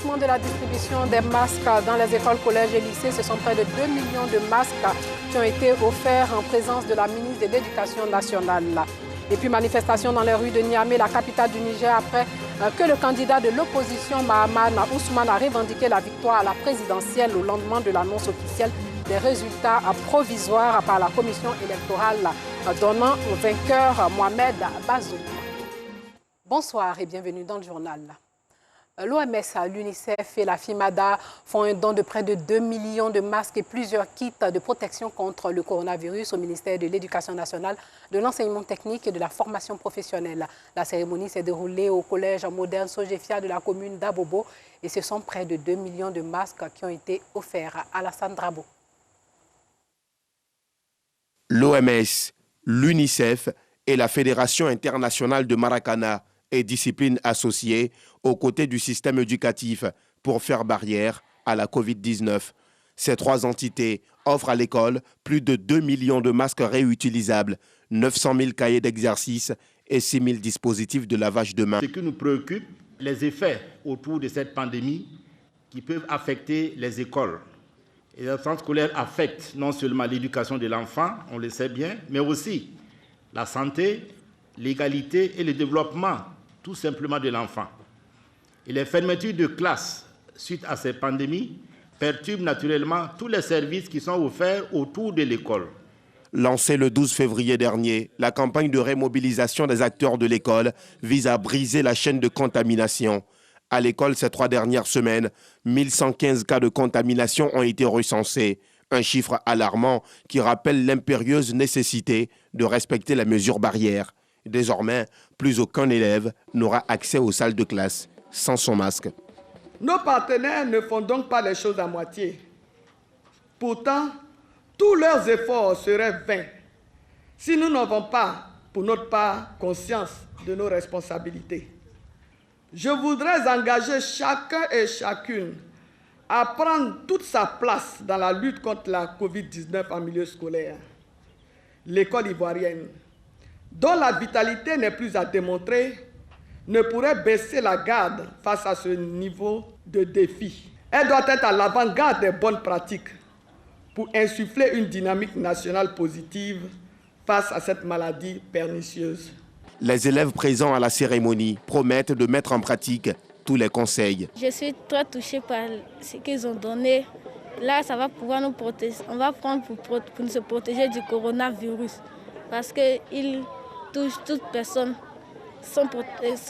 lancement de la distribution des masques dans les écoles, collèges et lycées. Ce sont près de 2 millions de masques qui ont été offerts en présence de la ministre de l'Éducation nationale. Et puis manifestation dans les rues de Niamey, la capitale du Niger, après que le candidat de l'opposition, Mahaman Ousmane, a revendiqué la victoire à la présidentielle au lendemain de l'annonce officielle des résultats provisoires par la commission électorale, donnant au vainqueur Mohamed Bazoum. Bonsoir et bienvenue dans le journal. L'OMS, l'UNICEF et la FIMADA font un don de près de 2 millions de masques et plusieurs kits de protection contre le coronavirus au ministère de l'Éducation nationale, de l'enseignement technique et de la formation professionnelle. La cérémonie s'est déroulée au collège moderne Sogefia de la commune d'Abobo et ce sont près de 2 millions de masques qui ont été offerts à Alassane Drabo. L'OMS, l'UNICEF et la Fédération internationale de Maracana et disciplines associées aux côtés du système éducatif pour faire barrière à la Covid-19. Ces trois entités offrent à l'école plus de 2 millions de masques réutilisables, 900 000 cahiers d'exercice et 6 000 dispositifs de lavage de mains. Ce qui nous préoccupe, les effets autour de cette pandémie qui peuvent affecter les écoles. Et les centres scolaires affectent non seulement l'éducation de l'enfant, on le sait bien, mais aussi la santé, l'égalité et le développement tout simplement de l'enfant. Et les fermetures de classes suite à ces pandémies perturbent naturellement tous les services qui sont offerts autour de l'école. Lancée le 12 février dernier, la campagne de remobilisation des acteurs de l'école vise à briser la chaîne de contamination. À l'école, ces 3 dernières semaines, 1115 cas de contamination ont été recensés. Un chiffre alarmant qui rappelle l'impérieuse nécessité de respecter les mesures barrières. Désormais, plus aucun élève n'aura accès aux salles de classe sans son masque. Nos partenaires ne font donc pas les choses à moitié. Pourtant, tous leurs efforts seraient vains si nous n'avons pas, pour notre part, conscience de nos responsabilités. Je voudrais engager chacun et chacune à prendre toute sa place dans la lutte contre la Covid-19 en milieu scolaire. L'école ivoirienne, dont la vitalité n'est plus à démontrer, ne pourrait baisser la garde face à ce niveau de défi. Elle doit être à l'avant-garde des bonnes pratiques pour insuffler une dynamique nationale positive face à cette maladie pernicieuse. Les élèves présents à la cérémonie promettent de mettre en pratique tous les conseils. Je suis très touchée par ce qu'ils ont donné. Là, ça va pouvoir nous protéger. On va prendre pour nous se protéger du coronavirus parce qu'il touche toute personne,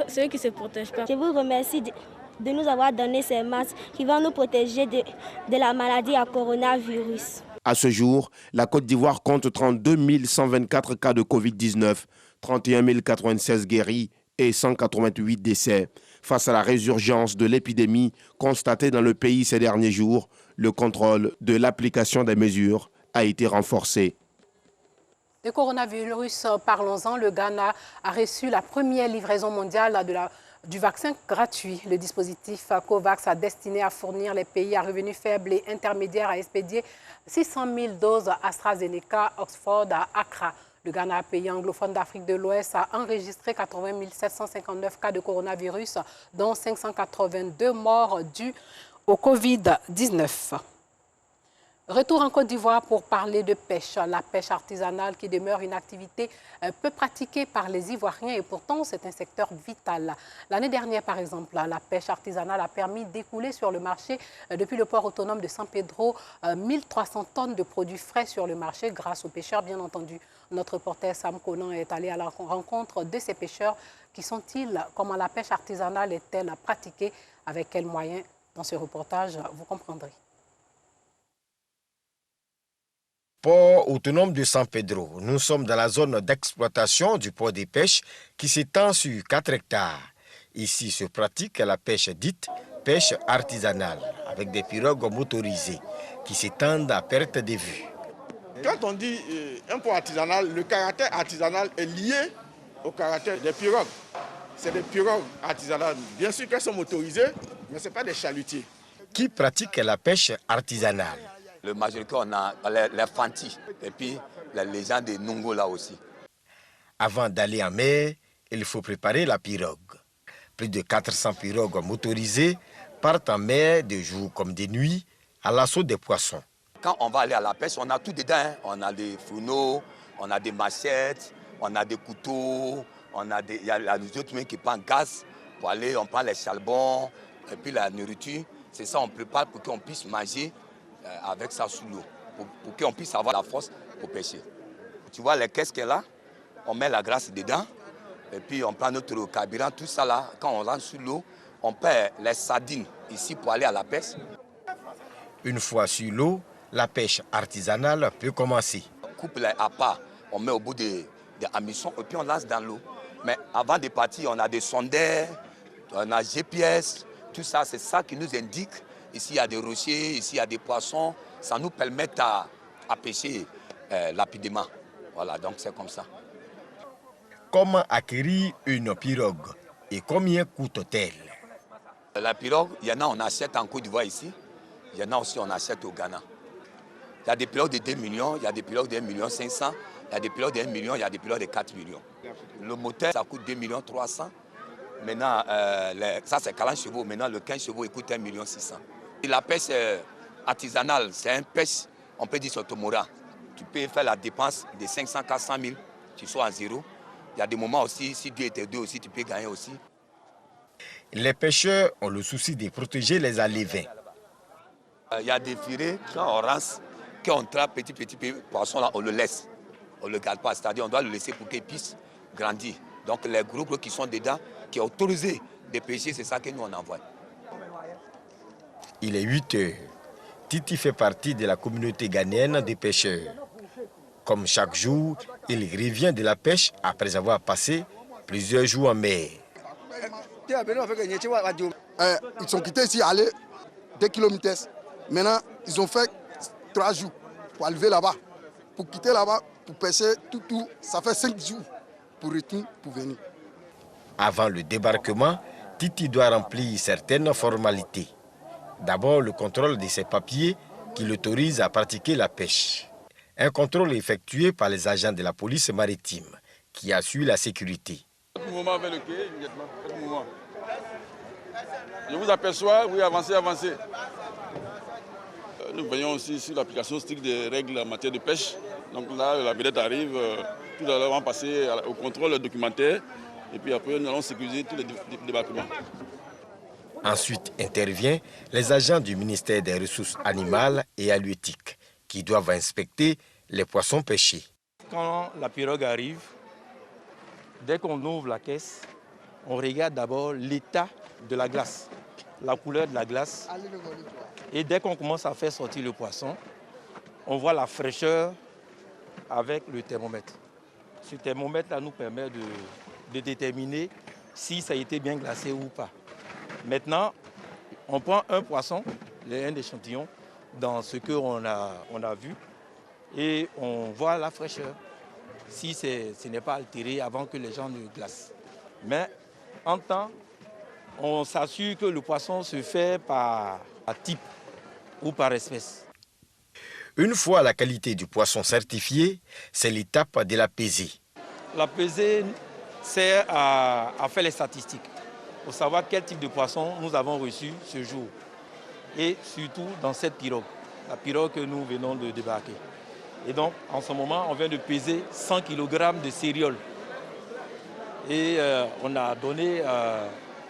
ceux qui ne se protègent pas. Je vous remercie de nous avoir donné ces masques qui vont nous protéger de la maladie à coronavirus. À ce jour, la Côte d'Ivoire compte 32 124 cas de Covid-19, 31 096 guéris et 188 décès. Face à la résurgence de l'épidémie constatée dans le pays ces derniers jours, le contrôle de l'application des mesures a été renforcé. Le coronavirus, parlons-en, le Ghana a reçu la première livraison mondiale du vaccin gratuit. Le dispositif COVAX a destiné à fournir les pays à revenus faibles et intermédiaires à expédier 600 000 doses AstraZeneca Oxford à Accra. Le Ghana, pays anglophone d'Afrique de l'Ouest, a enregistré 80 759 cas de coronavirus, dont 582 morts dus au Covid-19. Retour en Côte d'Ivoire pour parler de pêche. La pêche artisanale qui demeure une activité peu pratiquée par les Ivoiriens et pourtant c'est un secteur vital. L'année dernière par exemple, la pêche artisanale a permis d'écouler sur le marché depuis le port autonome de San Pedro 1300 tonnes de produits frais sur le marché grâce aux pêcheurs bien entendu. Notre reporter Sam Conan est allé à la rencontre de ces pêcheurs. Qui sont-ils? Comment la pêche artisanale est-elle pratiquée? Avec quels moyens? Dans ce reportage, vous comprendrez. Port autonome de San Pedro. Nous sommes dans la zone d'exploitation du port des pêches qui s'étend sur 4 hectares. Ici se pratique la pêche dite pêche artisanale avec des pirogues motorisées qui s'étendent à perte de vue. Quand on dit un port artisanal, le caractère artisanal est lié au caractère des pirogues. C'est des pirogues artisanales. Bien sûr qu'elles sont motorisées, mais ce n'est pas des chalutiers. Qui pratique la pêche artisanale? Le majorité, on a les Fanti et puis les gens de Nungo là aussi. Avant d'aller en mer, il faut préparer la pirogue. Plus de 400 pirogues motorisées partent en mer de jour comme de nuit à l'assaut des poissons. Quand on va aller à la pêche, on a tout dedans. Hein. On a des fourneaux, on a des machettes, on a des couteaux, il y a les autres qui prennent gaz pour aller, on prend les charbons et puis la nourriture. C'est ça, on prépare pour qu'on puisse manger avec ça sous l'eau, pour qu'on puisse avoir la force pour pêcher. Tu vois les caisses qu'elle a, on met la graisse dedans et puis on prend notre carburant, tout ça là. Quand on rentre sous l'eau, on perd les sardines ici pour aller à la pêche. Une fois sur l'eau, la pêche artisanale peut commencer. On coupe les appâts, on met au bout des hameçons et puis on lance dans l'eau. Mais avant de partir, on a des sondaires, on a GPS, tout ça, c'est ça qui nous indique. Ici, il y a des rochers, ici, il y a des poissons. Ça nous permet à pêcher rapidement. Voilà, donc c'est comme ça. Comment acquérir une pirogue et combien coûte-t-elle? La pirogue, il y en a, on achète en Côte d'Ivoire ici. Il y en a aussi, on achète au Ghana. Il y a des pirogues de 2 millions, il y a des pirogues de 1,5 million, il y a des pirogues de 1 million, il y a des pirogues de 4 millions. Le moteur, ça coûte 2,3 millions. Maintenant, ça c'est 40 chevaux. Maintenant, le 15 chevaux, il coûte 1,6 million. Et la pêche artisanale, c'est une pêche, on peut dire sur Tomora. Tu peux faire la dépense de 500, 400 000, tu sois à zéro. Il y a des moments aussi, si Dieu était deux aussi, tu peux gagner aussi. Les pêcheurs ont le souci de protéger les alevins. Il y a des filets, quand on rince, quand on trappe petit poisson, là, on le laisse. On ne le garde pas, c'est-à-dire on doit le laisser pour qu'il puisse grandir. Donc les groupes qui sont dedans, qui sont autorisés de pêcher, c'est ça que nous on envoie. Il est 8 heures. Titi fait partie de la communauté ghanéenne des pêcheurs. Comme chaque jour, il revient de la pêche après avoir passé plusieurs jours en mer. Ils sont quittés ici, aller 2 km. Maintenant, ils ont fait 3 jours pour arriver là-bas. Pour quitter là-bas, pour pêcher, tout, ça fait 5 jours pour retourner, pour venir. Avant le débarquement, Titi doit remplir certaines formalités. D'abord, le contrôle de ses papiers qui l'autorisent à pratiquer la pêche. Un contrôle effectué par les agents de la police maritime qui assurent la sécurité. Je vous aperçois, oui, avancez. Nous voyons aussi sur l'application stricte des règles en matière de pêche. Donc là, la vedette arrive, tout à l'heure on va passer au contrôle documentaire et puis après nous allons sécuriser tous les débarquements. Ensuite interviennent les agents du ministère des Ressources animales et halieutiques qui doivent inspecter les poissons pêchés. Quand la pirogue arrive, dès qu'on ouvre la caisse, on regarde d'abord l'état de la glace, la couleur de la glace. Et dès qu'on commence à faire sortir le poisson, on voit la fraîcheur avec le thermomètre. Ce thermomètre-là nous permet de déterminer si ça a été bien glacé ou pas. Maintenant, on prend un poisson, un échantillon, dans ce qu'on a vu, et on voit la fraîcheur, si ce n'est pas altéré avant que les gens ne glacent. Mais en temps, on s'assure que le poisson se fait par type ou par espèce. Une fois la qualité du poisson certifiée, c'est l'étape de la pesée. La pesée sert à faire les statistiques, pour savoir quel type de poisson nous avons reçu ce jour. Et surtout dans cette pirogue, la pirogue que nous venons de débarquer. Et donc, en ce moment, on vient de peser 100 kg de céréales. Et on a donné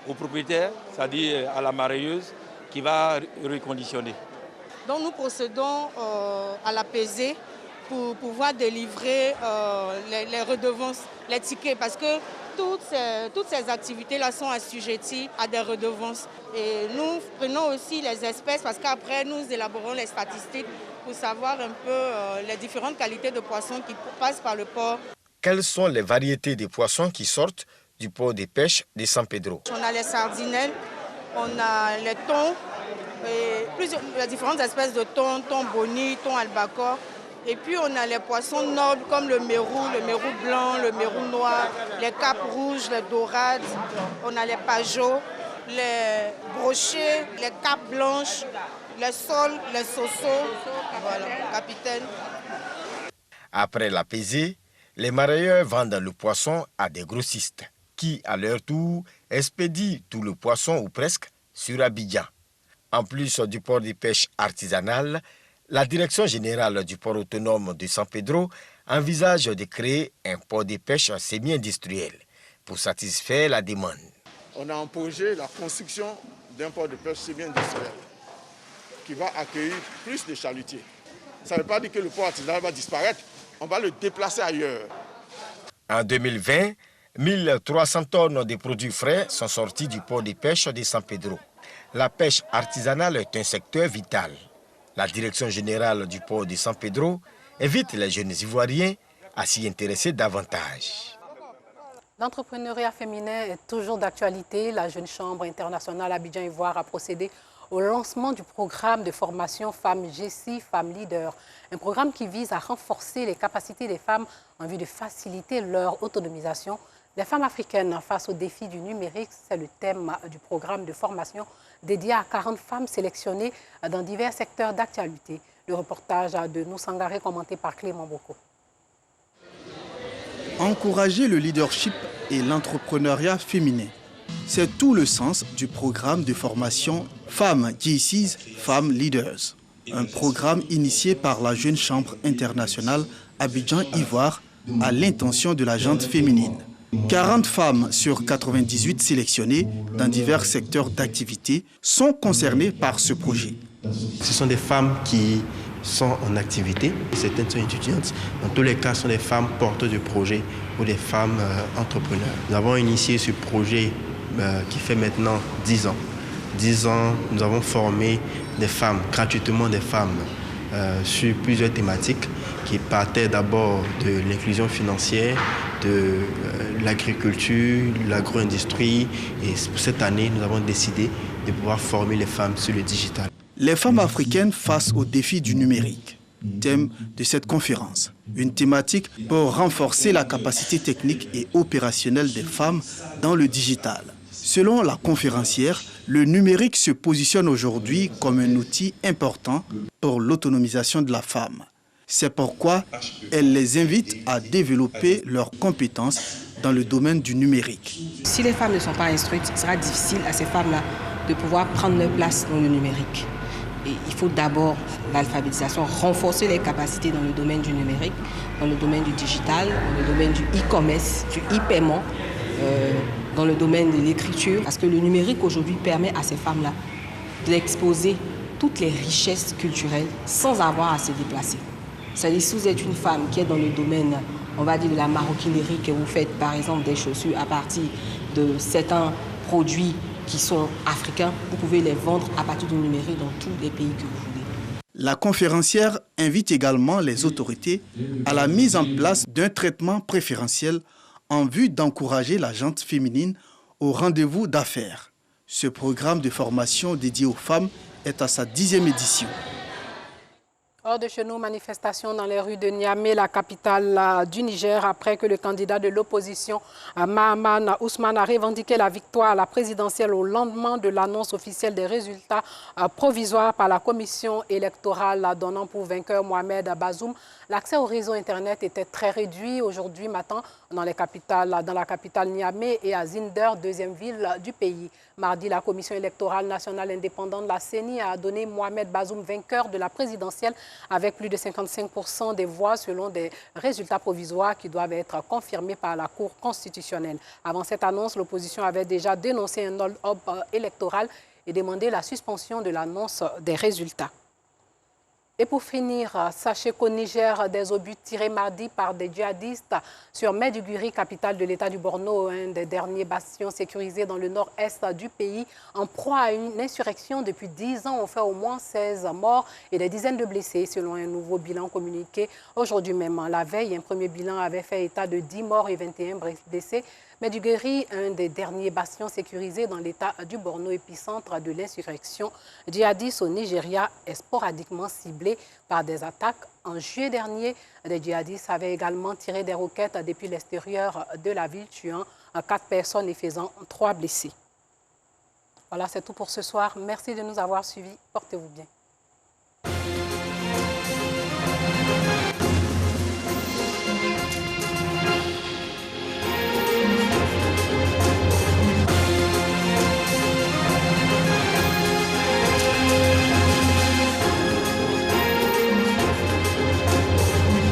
au propriétaire, c'est-à-dire à la marailleuse, qui va reconditionner. Donc nous procédons à la pesée pour pouvoir délivrer les redevances, les tickets, parce que toutes ces activités-là sont assujetties à des redevances. Et nous prenons aussi les espèces parce qu'après nous élaborons les statistiques pour savoir un peu les différentes qualités de poissons qui passent par le port. Quelles sont les variétés de poissons qui sortent du port de pêche de San Pedro? On a les sardinelles, on a les thons, les différentes espèces de thon, thon boni, thon albacore. Et puis on a les poissons nobles comme le mérou blanc, le mérou noir, les capes rouges, les dorades. On a les pageaux, les brochets, les capes blanches, les sols, les sosos. Voilà, capitaine. Après la pesée, les marailleurs vendent le poisson à des grossistes qui, à leur tour, expédient tout le poisson ou presque sur Abidjan. En plus du port de pêche artisanal, la Direction générale du port autonome de San Pedro envisage de créer un port de pêche semi-industriel pour satisfaire la demande. On a en projet la construction d'un port de pêche semi-industriel qui va accueillir plus de chalutiers. Ça ne veut pas dire que le port artisanal va disparaître, on va le déplacer ailleurs. En 2020, 1300 tonnes de produits frais sont sortis du port de pêche de San Pedro. La pêche artisanale est un secteur vital. La Direction générale du port de San Pedro invite les jeunes Ivoiriens à s'y intéresser davantage. L'entrepreneuriat féminin est toujours d'actualité. La Jeune Chambre internationale Abidjan-Ivoire a procédé au lancement du programme de formation Femmes G6, Femmes Leaders. Un programme qui vise à renforcer les capacités des femmes en vue de faciliter leur autonomisation. Les femmes africaines face aux défis du numérique, c'est le thème du programme de formation dédié à 40 femmes sélectionnées dans divers secteurs d'actualité. Le reportage de Nousangaré commenté par Clément Boko. Encourager le leadership et l'entrepreneuriat féminin. C'est tout le sens du programme de formation Femmes G6, Femmes Leaders. Un programme initié par la Jeune Chambre internationale Abidjan-Ivoire à l'intention de la gente féminine. 40 femmes sur 98 sélectionnées dans divers secteurs d'activité sont concernées par ce projet. Ce sont des femmes qui sont en activité, certaines sont étudiantes. Dans tous les cas, ce sont des femmes porteuses de projets ou des femmes entrepreneurs. Nous avons initié ce projet qui fait maintenant 10 ans. 10 ans, nous avons formé des femmes, gratuitement des femmes, sur plusieurs thématiques qui partaient d'abord de l'inclusion financière, de l'agriculture, l'agro-industrie. Et pour cette année, nous avons décidé de pouvoir former les femmes sur le digital. Les femmes africaines face aux défis du numérique. Thème de cette conférence. Une thématique pour renforcer la capacité technique et opérationnelle des femmes dans le digital. Selon la conférencière, le numérique se positionne aujourd'hui comme un outil important pour l'autonomisation de la femme. C'est pourquoi elle les invite à développer leurs compétences dans le domaine du numérique. Si les femmes ne sont pas instruites, il sera difficile à ces femmes-là de pouvoir prendre leur place dans le numérique. Et il faut d'abord l'alphabétisation, renforcer les capacités dans le domaine du numérique, dans le domaine du digital, dans le domaine du e-commerce, du e-paiement, dans le domaine de l'écriture. Parce que le numérique aujourd'hui permet à ces femmes-là d'exposer toutes les richesses culturelles sans avoir à se déplacer. C'est-à-dire si vous êtes une femme qui est dans le domaine, on va dire, de la maroquinerie, que vous faites par exemple des chaussures à partir de certains produits qui sont africains, vous pouvez les vendre à partir du numérique dans tous les pays que vous voulez. La conférencière invite également les autorités à la mise en place d'un traitement préférentiel en vue d'encourager la gente féminine au rendez-vous d'affaires. Ce programme de formation dédié aux femmes est à sa 10e édition. Hors de chez nous, manifestation dans les rues de Niamey, la capitale du Niger, après que le candidat de l'opposition, Mahaman Ousmane, a revendiqué la victoire à la présidentielle au lendemain de l'annonce officielle des résultats provisoires par la commission électorale donnant pour vainqueur Mohamed Bazoum. L'accès au réseau Internet était très réduit aujourd'hui matin dans la capitale Niamey et à Zinder, deuxième ville du pays. Mardi, la commission électorale nationale indépendante, la CENI, a donné Mohamed Bazoum vainqueur de la présidentielle avec plus de 55% des voix selon des résultats provisoires qui doivent être confirmés par la Cour constitutionnelle. Avant cette annonce, l'opposition avait déjà dénoncé un hold-up électoral et demandé la suspension de l'annonce des résultats. Et pour finir, sachez qu'au Niger, des obus tirés mardi par des djihadistes sur Maiduguri, capitale de l'État du Borno, un des derniers bastions sécurisés dans le nord-est du pays, en proie à une insurrection depuis 10 ans, ont fait au moins 16 morts et des dizaines de blessés, selon un nouveau bilan communiqué aujourd'hui même. La veille, un premier bilan avait fait état de 10 morts et 21 blessés. Maiduguri, un des derniers bastions sécurisés dans l'État du Borno, épicentre de l'insurrection djihadiste au Nigeria, est sporadiquement ciblé par des attaques. En juillet dernier, des djihadistes avaient également tiré des roquettes depuis l'extérieur de la ville, tuant 4 personnes et faisant 3 blessés. Voilà, c'est tout pour ce soir. Merci de nous avoir suivis. Portez-vous bien.